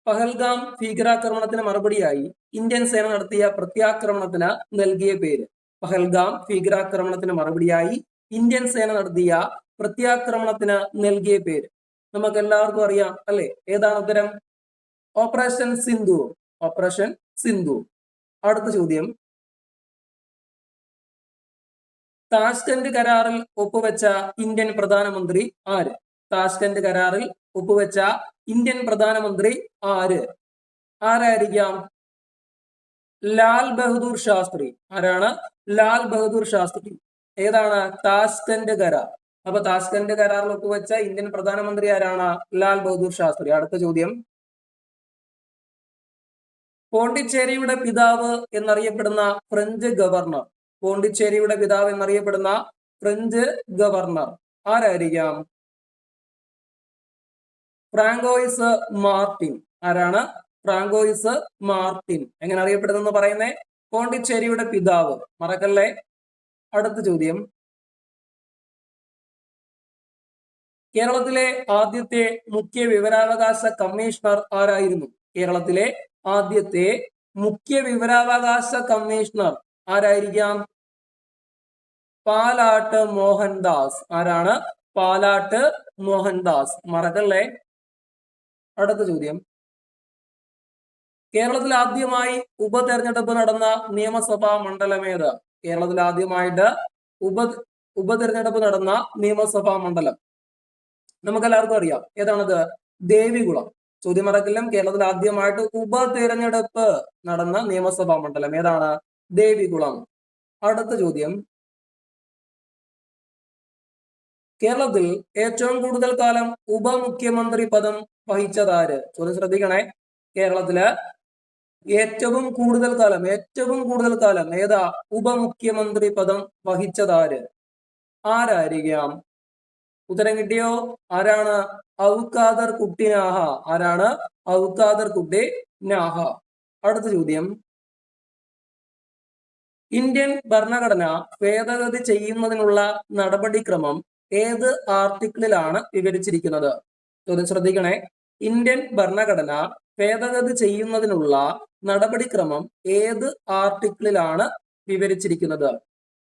പഹൽഗാം ഭീകരാക്രമണത്തിന് മറുപടിയായി ഇന്ത്യൻ സേന നടത്തിയ പ്രത്യാക്രമണത്തിന് നൽകിയ പേര്. പഹൽഗാം ഭീകരാക്രമണത്തിന് മറുപടിയായി ഇന്ത്യൻ സേന നടത്തിയ പ്രത്യാക്രമണത്തിന് നൽകിയ പേര് നമുക്ക് എല്ലാവർക്കും അറിയാം അല്ലെ? ഏതാണ് ഉത്തരം? ഓപ്പറേഷൻ സിന്ധൂർ. ഓപ്പറേഷൻ സിന്ധൂർ. അടുത്ത ചോദ്യം, താഷ്കന്റ് കരാറിൽ ഒപ്പുവെച്ച ഇന്ത്യൻ പ്രധാനമന്ത്രി ആര്? താഷ്കന്റ് കരാറിൽ ഒപ്പുവെച്ച ഇന്ത്യൻ പ്രധാനമന്ത്രി ആര്? ആരായിരിക്കാം? ലാൽ ബഹദൂർ ശാസ്ത്രി. ആരാണ്? ലാൽ ബഹദൂർ ശാസ്ത്രി. ഏതാണ്? താഷ്കന്റ് കരാർ. അപ്പൊ താഷ്കന്റ് കരാറിൽ ഒപ്പുവെച്ച ഇന്ത്യൻ പ്രധാനമന്ത്രി ആരാണ്? ലാൽ ബഹദൂർ ശാസ്ത്രി. അടുത്ത ചോദ്യം, പോണ്ടിച്ചേരിയുടെ പിതാവ് എന്നറിയപ്പെടുന്ന ഫ്രഞ്ച് ഗവർണർ. പോണ്ടിച്ചേരിയുടെ പിതാവ് എന്നറിയപ്പെടുന്ന ഫ്രഞ്ച് ഗവർണർ ആരായിരിക്കാം? François Martin. ആരാണ്? François Martin. എങ്ങനെ അറിയപ്പെടുന്നെന്ന് പറയുന്നേ? പോണ്ടിച്ചേരിയുടെ പിതാവ്. മറക്കല്ലേ. അടുത്ത ചോദ്യം, കേരളത്തിലെ ആദ്യത്തെ മുഖ്യ വിവരാവകാശ കമ്മീഷണർ ആരായിരുന്നു? കേരളത്തിലെ ആദ്യത്തെ മുഖ്യ വിവരാവകാശ കമ്മീഷണർ ആരായിരിക്കാം? പാലാട്ട് മോഹൻദാസ്. ആരാണ്? പാലാട്ട് മോഹൻദാസ്. മറക്കല്ലേ. അടുത്ത ചോദ്യം, കേരളത്തിൽ ആദ്യമായി ഉപതെരഞ്ഞെടുപ്പ് നടന്ന നിയമസഭാ മണ്ഡലം ഏത്? കേരളത്തിൽ ആദ്യമായിട്ട് ഉപതെരഞ്ഞെടുപ്പ് നടന്ന നിയമസഭാ മണ്ഡലം നമുക്കെല്ലാവർക്കും അറിയാം. ഏതാണത്? ദേവികുളം. ചോദ്യം മറക്കില്ല. കേരളത്തിൽ ആദ്യമായിട്ട് ഉപതെരഞ്ഞെടുപ്പ് നടന്ന നിയമസഭാ മണ്ഡലം ഏതാണ്? ദേവികുളം. അടുത്ത ചോദ്യം, കേരളത്തിൽ ഏറ്റവും കൂടുതൽ കാലം ഉപമുഖ്യമന്ത്രി പദം വഹിച്ചതാര്? ചോദ്യം ശ്രദ്ധിക്കണേ. കേരളത്തില് ഏറ്റവും കൂടുതൽ കാലം ഏതാ ഉപമുഖ്യമന്ത്രി പദം വഹിച്ചതാര്? ആരായിരിക്കാം? ഉത്തരം കിട്ടിയോ? ആരാണ്? ഔക്കാദർ കുട്ടി നാഹ. ആരാണ്? ഔക്കാദർ കുട്ടി നാഹ. അടുത്ത ചോദ്യം, ഇന്ത്യൻ ഭരണഘടന ഭേദഗതി ചെയ്യുന്നതിനുള്ള നടപടിക്രമം ഏത് ആർട്ടിക്കിളിലാണ് വിവരിച്ചിരിക്കുന്നത്? ചോദ്യം ശ്രദ്ധിക്കണേ. ഇന്ത്യൻ ഭരണഘടന ഭേദഗതി ചെയ്യുന്നതിനുള്ള നടപടിക്രമം ഏത് ആർട്ടിക്കിളിലാണ് വിവരിച്ചിരിക്കുന്നത്?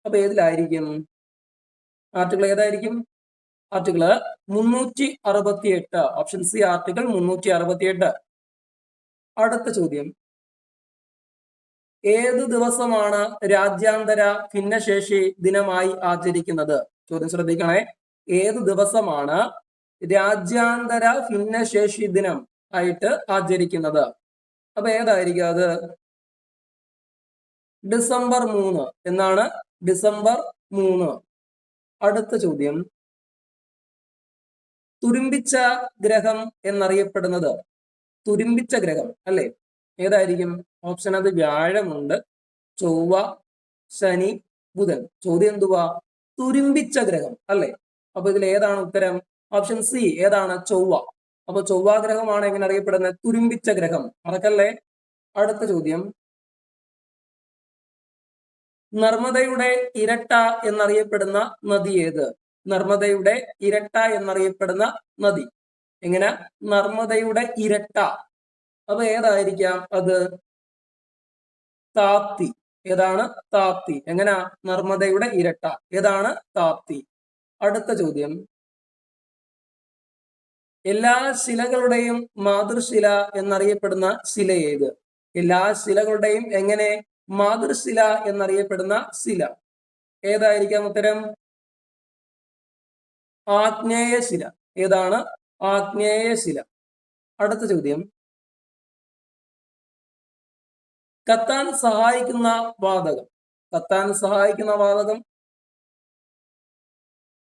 അപ്പൊ ഏതിലായിരിക്കും? ആർട്ടിക്കിൾ ഏതായിരിക്കും? ആർട്ടിക്കിൾ 368. Option C, article 368. അടുത്ത ചോദ്യം, ഏത് ദിവസമാണ് രാജ്യാന്തര ഭിന്നശേഷി ദിനമായി ആചരിക്കുന്നത്? ചോദ്യം ശ്രദ്ധിക്കണേ. ഏത് ദിവസമാണ് രാജ്യാന്തര ഭിന്നശേഷി ദിനം ആയിട്ട് ആചരിക്കുന്നത്? അപ്പൊ ഏതായിരിക്കും അത്? ഡിസംബർ 3 എന്നാണ്. ഡിസംബർ 3. അടുത്ത ചോദ്യം, തുരുമ്പിച്ച ഗ്രഹം എന്നറിയപ്പെടുന്നത്? തുരുമ്പിച്ച ഗ്രഹം അല്ലെ, ഏതായിരിക്കും? ഓപ്ഷൻ അത് വ്യാഴമുണ്ട്, ചൊവ്വ, ശനി, ബുധൻ. ചോദ്യം എന്തുവാ? തുരുമ്പിച്ച ഗ്രഹം അല്ലെ. അപ്പൊ ഇതിൽ ഏതാണ് ഉത്തരം? Option C. ഏതാണ്? ചൊവ്വ. അപ്പൊ ചൊവ്വ ഗ്രഹമാണ് എങ്ങനെ അറിയപ്പെടുന്നത്? തുരുമ്പിച്ച ഗ്രഹം. മറക്കല്ലേ. അടുത്ത ചോദ്യം, നർമ്മദയുടെ ഇരട്ട എന്നറിയപ്പെടുന്ന നദി ഏത്? നർമ്മദയുടെ ഇരട്ട എന്നറിയപ്പെടുന്ന നദി എങ്ങനെ? നർമ്മദയുടെ ഇരട്ട. അപ്പൊ ഏതായിരിക്കാം അത്? താപ്തി. ഏതാണ്? താപ്തി. എങ്ങനെ? നർമ്മദയുടെ ഇരട്ട. ഏതാണ്? താപ്തി. അടുത്ത ചോദ്യം, എല്ലാ ശിലകളുടെയും മാതൃശില എന്നറിയപ്പെടുന്ന ശില ഏത്? എല്ലാ ശിലകളുടെയും എങ്ങനെ? മാതൃശില എന്നറിയപ്പെടുന്ന ശില ഏതായിരിക്കാം? ഉത്തരം ആഗ്നേയശില. ഏതാണ്? ആഗ്നേയശില. അടുത്ത ചോദ്യം, കത്താൻ സഹായിക്കുന്ന വാതകം. കത്താൻ സഹായിക്കുന്ന വാതകം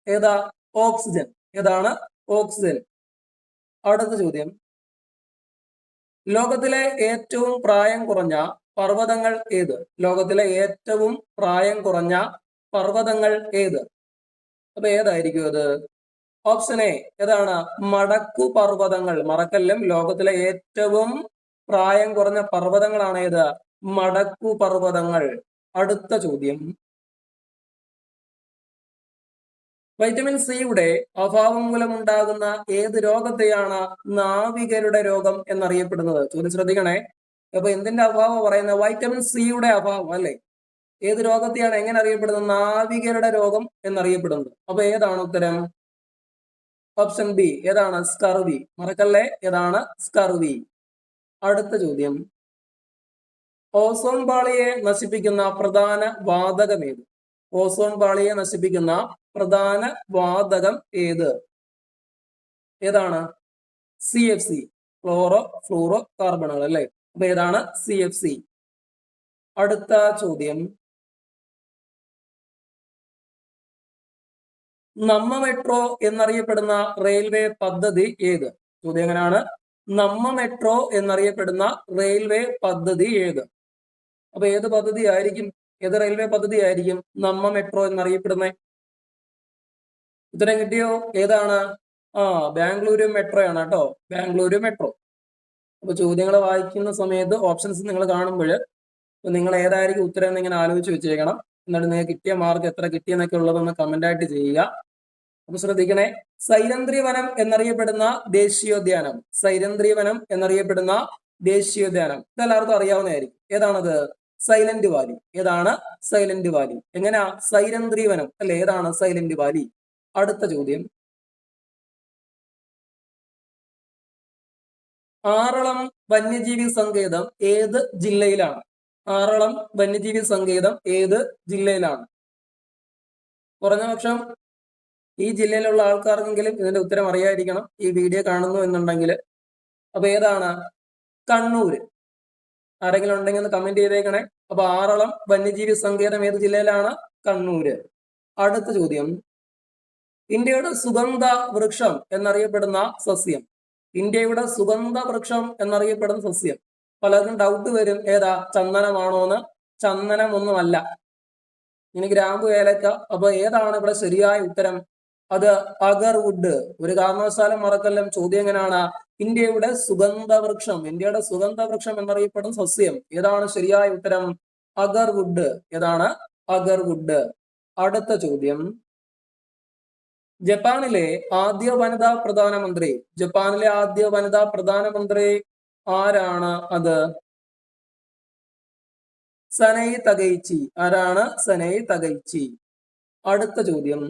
ഏതാ? ഓക്സിജൻ. ഏതാണ്? ഓക്സിജൻ. അടുത്ത ചോദ്യം, ലോകത്തിലെ ഏറ്റവും പ്രായം കുറഞ്ഞ പർവ്വതങ്ങൾ ഏത്? ലോകത്തിലെ ഏറ്റവും പ്രായം കുറഞ്ഞ പർവ്വതങ്ങൾ ഏത്? അപ്പൊ ഏതായിരിക്കും അത്? Option A. ഏതാണ്? മടക്കു പർവ്വതങ്ങൾ. മറക്കല്ലും. ലോകത്തിലെ ഏറ്റവും പ്രായം കുറഞ്ഞ പർവ്വതങ്ങളാണ് ഏത്? മടക്കു പർവ്വതങ്ങൾ. അടുത്ത ചോദ്യം, വൈറ്റമിൻ സിയുടെ അഭാവം മൂലമുണ്ടാകുന്ന ഏത് രോഗത്തെയാണ് നാവികരുടെ രോഗം എന്നറിയപ്പെടുന്നത്? ചോദ്യം ശ്രദ്ധിക്കണേ. അപ്പൊ എന്തിന്റെ അഭാവം പറയുന്നത്? വൈറ്റമിൻ സിയുടെ അഭാവം അല്ലെ? ഏത് രോഗത്തെയാണ് എങ്ങനെ അറിയപ്പെടുന്നത്? നാവികരുടെ രോഗം എന്നറിയപ്പെടുന്നത്. അപ്പൊ ഏതാണ് ഉത്തരം? Option B. ഏതാണ്? സ്കർവി. മറക്കല്ലേ, ഏതാണ്? സ്കർവി. അടുത്ത ചോദ്യം, ഓസോൺ പാളിയെ നശിപ്പിക്കുന്ന പ്രധാന വാതകം ഏത്? ഓസോൺ പാളിയെ നശിപ്പിക്കുന്ന പ്രധാന വാതകം ഏത്? ഏതാണ്? CFC, ക്ലോറോ ഫ്ലൂറോ കാർബണുകൾ അല്ലെ? അപ്പൊ ഏതാണ്? CFC. അടുത്ത ചോദ്യം, നമ്മ മെട്രോ എന്നറിയപ്പെടുന്ന റെയിൽവേ പദ്ധതി ഏത്? ചോദ്യം എങ്ങനെയാണ്? നമ്മ മെട്രോ എന്നറിയപ്പെടുന്ന റെയിൽവേ പദ്ധതി ഏത്? അപ്പൊ ഏത് പദ്ധതി ആയിരിക്കും? ഏത് റെയിൽവേ പദ്ധതി ആയിരിക്കും നമ്മ മെട്രോ എന്നറിയപ്പെടുന്നത്? ഉത്തരം കിട്ടിയോ? ഏതാണ്? ബാംഗ്ലൂരു മെട്രോ ആണ് കേട്ടോ, ബാംഗ്ലൂരു മെട്രോ. അപ്പൊ ചോദ്യങ്ങൾ വായിക്കുന്ന സമയത്ത് ഓപ്ഷൻസ് നിങ്ങൾ കാണുമ്പോൾ നിങ്ങൾ ഏതായിരിക്കും ഉത്തരം എന്ന് ഇങ്ങനെ ആലോചിച്ച് വെച്ചേക്കണം. എന്നിട്ട് നിങ്ങൾക്ക് കിട്ടിയ മാർക്ക് എത്ര കിട്ടിയെന്നൊക്കെ ഉള്ളതൊന്ന് കമന്റ് ആയിട്ട് ചെയ്യുക. അപ്പൊ ശ്രദ്ധിക്കണേ, സൈരന്ധ്രി വനം എന്നറിയപ്പെടുന്ന ദേശീയോദ്യാനം, സൈരന്ധ്രി വനം എന്നറിയപ്പെടുന്ന ദേശീയോദ്യാനം ഇതെല്ലാവർക്കും അറിയാവുന്നതായിരിക്കും. ഏതാണത്? Silent Valley. ഏതാണ്? Silent Valley. എങ്ങനെയാ? സൈരന്ധ്രി വനം അല്ലെ? ഏതാണ്? Silent Valley. അടുത്ത ചോദ്യം, ആറളം വന്യജീവി സങ്കേതം ഏത് ജില്ലയിലാണ്? ആറളം വന്യജീവി സങ്കേതം ഏത് ജില്ലയിലാണ്? കുറഞ്ഞ പക്ഷം ഈ ജില്ലയിലുള്ള ആൾക്കാർക്കെങ്കിലും ഇതിന്റെ ഉത്തരം അറിയാതിരിക്കണം ഈ വീഡിയോ കാണുന്നു എന്നുണ്ടെങ്കിൽ. അപ്പൊ ഏതാണ്? കണ്ണൂര്. ആരെങ്കിലും ഉണ്ടെങ്കിൽ ഒന്ന് കമന്റ് ചെയ്തേക്കണേ. അപ്പൊ ആറളം വന്യജീവി സങ്കേതം ഏത് ജില്ലയിലാണ്? കണ്ണൂര്. അടുത്ത ചോദ്യം, ഇന്ത്യയുടെ സുഗന്ധ വൃക്ഷം എന്നറിയപ്പെടുന്ന സസ്യം. ഇന്ത്യയുടെ സുഗന്ധ വൃക്ഷം എന്നറിയപ്പെടുന്ന സസ്യം. പലർക്കും ഡൗട്ട് വരും, ഏതാ? ചന്ദനമാണോന്ന്. ചന്ദനമൊന്നുമല്ല, ഇനി ഗ്രാമ്പു, ഏലക്ക. അപ്പൊ ഏതാണ് ഇവിടെ ശരിയായ ഉത്തരം? അത് അഗർവുഡ്. ഒരു കാരണവശാലും മറക്കല്ലും. ചോദ്യം എങ്ങനെയാണ്? ഇന്ത്യയുടെ സുഗന്ധ വൃക്ഷം. ഇന്ത്യയുടെ സുഗന്ധ വൃക്ഷം എന്നറിയപ്പെടുന്ന സസ്യം ഏതാണ്? ശരിയായ ഉത്തരം അഗർവുഡ്. ഏതാണ്? അഗർവുഡ്. അടുത്ത ചോദ്യം, ജപ്പാനിലെ ആദ്യ വനിതാ പ്രധാനമന്ത്രി. ജപ്പാനിലെ ആദ്യ വനിതാ പ്രധാനമന്ത്രി ആരാണ്? അത് സനൈ തകൈച്ചി. ആരാണ്? Sanae Takaichi. അടുത്ത ചോദ്യം,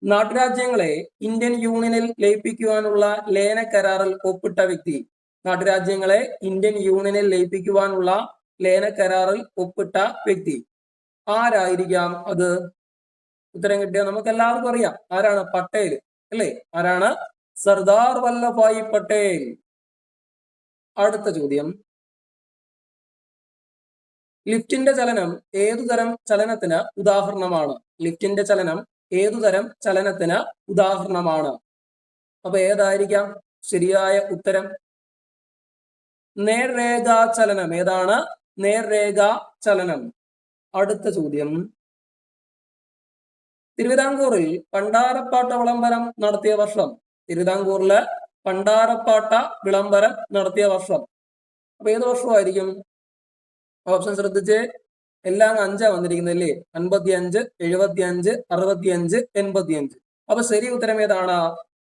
നാട്ടുരാജ്യങ്ങളെ ഇന്ത്യൻ യൂണിയനിൽ ലയിപ്പിക്കുവാനുള്ള ലയന കരാറിൽ ഒപ്പിട്ട വ്യക്തി. നാട്ടുരാജ്യങ്ങളെ ഇന്ത്യൻ യൂണിയനിൽ ലയിപ്പിക്കുവാനുള്ള ലയന കരാറിൽ ഒപ്പിട്ട വ്യക്തി ആരായിരിക്കാം അത്? ഉത്തരം കിട്ടിയ നമുക്ക് എല്ലാവർക്കും അറിയാം. ആരാണ്? പട്ടേൽ അല്ലേ? ആരാണ്? സർദാർ വല്ലഭായ് പട്ടേൽ. അടുത്ത ചോദ്യം, ലിഫ്റ്റിന്റെ ചലനം ഏതുതരം ചലനത്തിന് ഉദാഹരണമാണ്? ലിഫ്റ്റിന്റെ ചലനം ഏതുതരം ചലനത്തിന് ഉദാഹരണമാണ്? അപ്പൊ ഏതായിരിക്കാം ശരിയായ ഉത്തരം? നേർരേഖാ ചലനം. ഏതാണ്? നേർരേഖാ ചലനം. അടുത്ത ചോദ്യം, തിരുവിതാംകൂറിൽ പണ്ടാരപ്പാട്ട വിളംബരം നടത്തിയ വർഷം. തിരുവിതാംകൂറില് പണ്ടാരപ്പാട്ട വിളംബരം നടത്തിയ വർഷം. അപ്പൊ ഏത് വർഷമായിരിക്കും? ഓപ്ഷൻ ശ്രദ്ധിച്ച്. എല്ലാം 5 വന്നിരിക്കുന്നത് അല്ലേ? 55, 75, 65, 85. അപ്പൊ ശരി ഉത്തരം ഏതാണ്?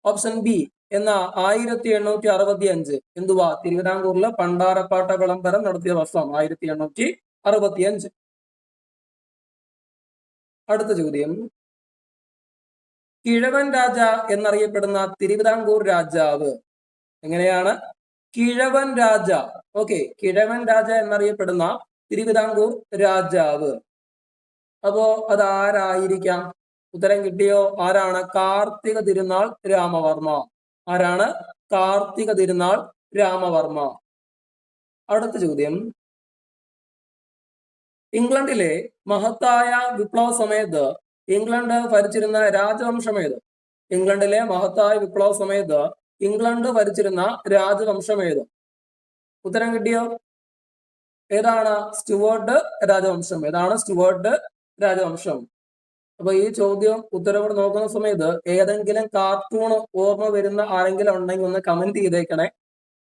ഓപ്ഷൻ ബി എന്ന 1865. എന്തുവാ? തിരുവിതാംകൂറില് പണ്ടാരപ്പാട്ട വിളംബരം നടത്തിയ വർഷം 1865. അടുത്ത ചോദ്യം, കിഴവൻ രാജ എന്നറിയപ്പെടുന്ന തിരുവിതാംകൂർ രാജാവ്. എങ്ങനെയാണ്? കിഴവൻ രാജ. ഓക്കെ, കിഴവൻ രാജ എന്നറിയപ്പെടുന്ന തിരുവിതാംകൂർ രാജാവ്. അപ്പോ അത് ആരായിരിക്കാം? ഉത്തരം കിട്ടിയോ? ആരാണ്? കാർത്തിക തിരുനാൾ രാമവർമ്മ. ആരാണ്? കാർത്തിക തിരുനാൾ രാമവർമ്മ. അടുത്ത ചോദ്യം, ഇംഗ്ലണ്ടിലെ മഹത്തായ വിപ്ലവ സമയത്ത് ഇംഗ്ലണ്ട് ഭരിച്ചിരുന്ന രാജവംശം ഏത്? ഇംഗ്ലണ്ടിലെ മഹത്തായ വിപ്ലവ സമയത്ത് ഇംഗ്ലണ്ട് ഭരിച്ചിരുന്ന രാജവംശം ഏത്? ഉത്തരം കിട്ടിയോ? ഏതാണ്? സ്റ്റുവർട്ട് രാജവംശം. ഏതാണ്? സ്റ്റുവർട്ട് രാജവംശം. അപ്പൊ ഈ ചോദ്യം ഉത്തരവ് നോക്കുന്ന സമയത്ത് ഏതെങ്കിലും കാർട്ടൂൺ ഓർമ്മ വരുന്ന ആരെങ്കിലും ഉണ്ടെങ്കിൽ ഒന്ന് കമന്റ് ചെയ്തേക്കണേ.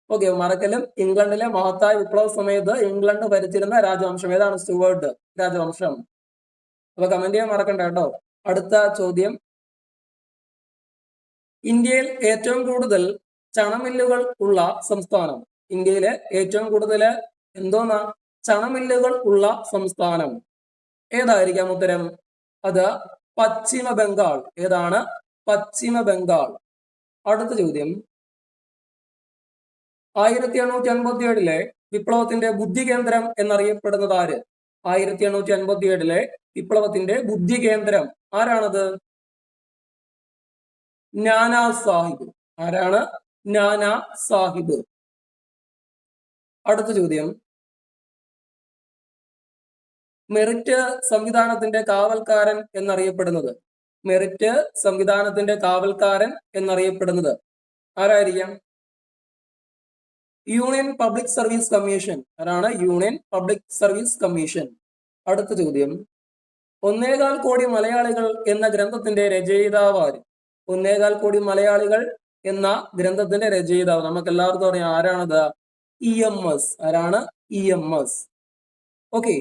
ഓക്കെ, മറക്കലും. ഇംഗ്ലണ്ടിലെ മഹത്തായ വിപ്ലവ സമയത്ത് ഇംഗ്ലണ്ട് ഭരിച്ചിരുന്ന രാജവംശം ഏതാണ്? സ്റ്റുവർട്ട് രാജവംശം. അപ്പൊ കമന്റ് ചെയ്യാൻ മറക്കണ്ട കേട്ടോ. അടുത്ത ചോദ്യം, ഇന്ത്യയിൽ ഏറ്റവും കൂടുതൽ ചണമില്ലുകൾ ഉള്ള സംസ്ഥാനം. ഇന്ത്യയിലെ ഏറ്റവും കൂടുതൽ എന്തോന്നാ ചണമില്ലുകൾ ഉള്ള സംസ്ഥാനം ഏതായിരിക്കാം ഉത്തരം? അത് പശ്ചിമ ബംഗാൾ. ഏതാണ്? പശ്ചിമ ബംഗാൾ. അടുത്ത ചോദ്യം, 1857 വിപ്ലവത്തിന്റെ ബുദ്ധി കേന്ദ്രം എന്നറിയപ്പെടുന്നത് ആര്? 1857 വിപ്ലവത്തിന്റെ ബുദ്ധി കേന്ദ്രം ആരാണത്? നാനാ സാഹിബ്. ആരാണ്? നാനാ സാഹിബ്. അടുത്ത ചോദ്യം, മെറിറ്റ് സംവിധാനത്തിന്റെ കാവൽക്കാരൻ എന്നറിയപ്പെടുന്നത്. മെറിറ്റ് സംവിധാനത്തിന്റെ കാവൽക്കാരൻ എന്നറിയപ്പെടുന്നത് ആരായിരിക്കാം? Union Public Service Commission. ആരാണ്? Union Public Service Commission. അടുത്ത ചോദ്യം, 1.25 കോടി മലയാളികൾ എന്ന ഗ്രന്ഥത്തിന്റെ രചയിതാവ് ആര്? 1.25 കോടി മലയാളികൾ എന്ന ഗ്രന്ഥത്തിന്റെ രചയിതാവ് നമുക്ക് എല്ലാവർക്കും അറിയാം. ആരാണത്? EMS. ആരാണ്? EMS. ഓക്കെ,